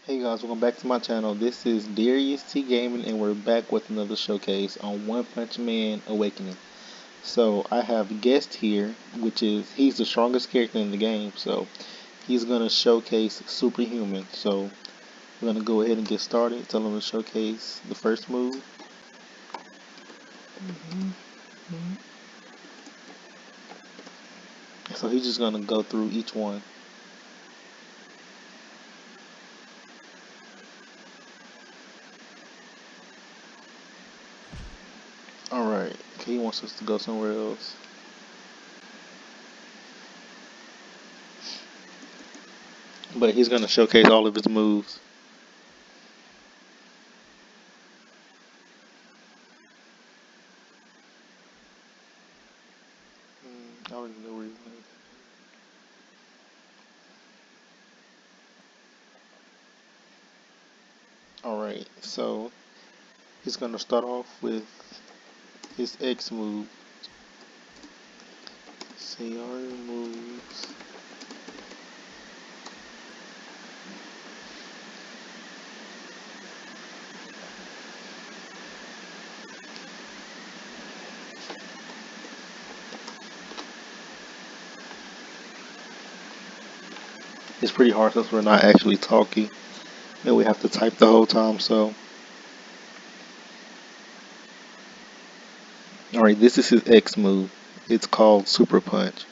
Hey guys, welcome back to my channel. This is Darius T Gaming, and we're back with another showcase on One Punch Man Awakening. So I have a guest here, which is he's the strongest character in the game. So he's gonna showcase Superhuman. So we're gonna go ahead and get started. Tell him to showcase the first move. So he's just gonna go through each one. All right. Okay, he wants us to go somewhere else. But he's gonna showcase all of his moves. I already know where he's going. Alright, so he's gonna start off with his X move. CR moves. It's pretty hard since we're not actually talking and we have to type the whole time, so. Alright, this is his X move. It's called Super Punch.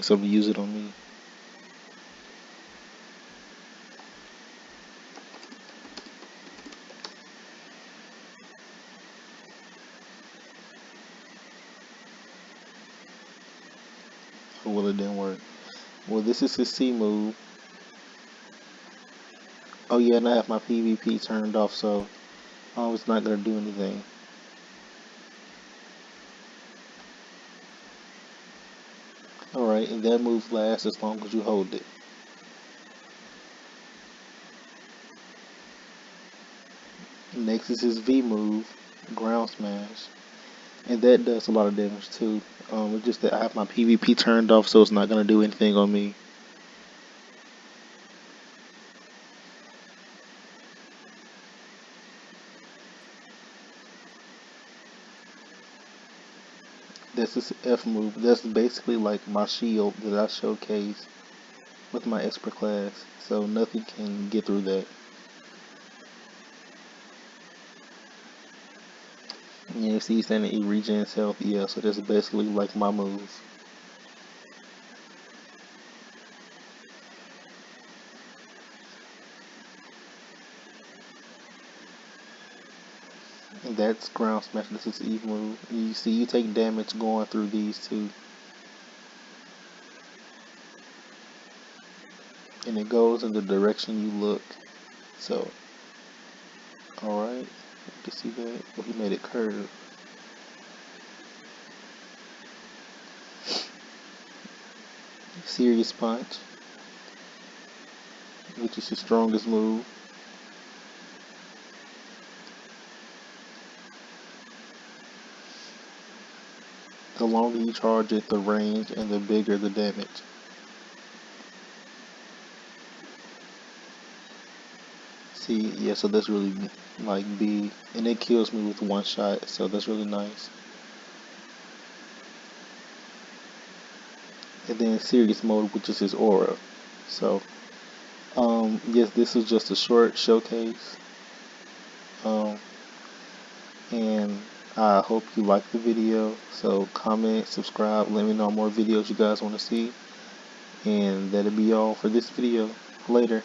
So we use it on me. Oh, well, it didn't work. Well, this is his C move. Oh yeah, and I have my PvP turned off, so it's not gonna do anything. Alright, and that move lasts as long as you hold it. Next is his V move, Ground Smash. And that does a lot of damage too. It's just that I have my PvP turned off, so it's not gonna do anything on me. That's this F move. That's basically like my shield that I showcase with my expert class, so nothing can get through that. Yeah, you see, he's saying that he regens health. Yeah, so that's basically like my move. And that's ground smash. This is Eve move. You see, you take damage going through these two, and it goes in the direction you look. So, all right, you can see that. Well, he made it curve. Serious punch, which is his strongest move. The longer you charge it, the range, and the bigger the damage. See, yeah, so that's really like big, and it kills me with one shot, so that's really nice. And then serious mode, which is his aura. So, yes, this is just a short showcase, um, and I hope you like the video. So comment, subscribe, let me know more videos you guys want to see, and that'll be all for this video. Later.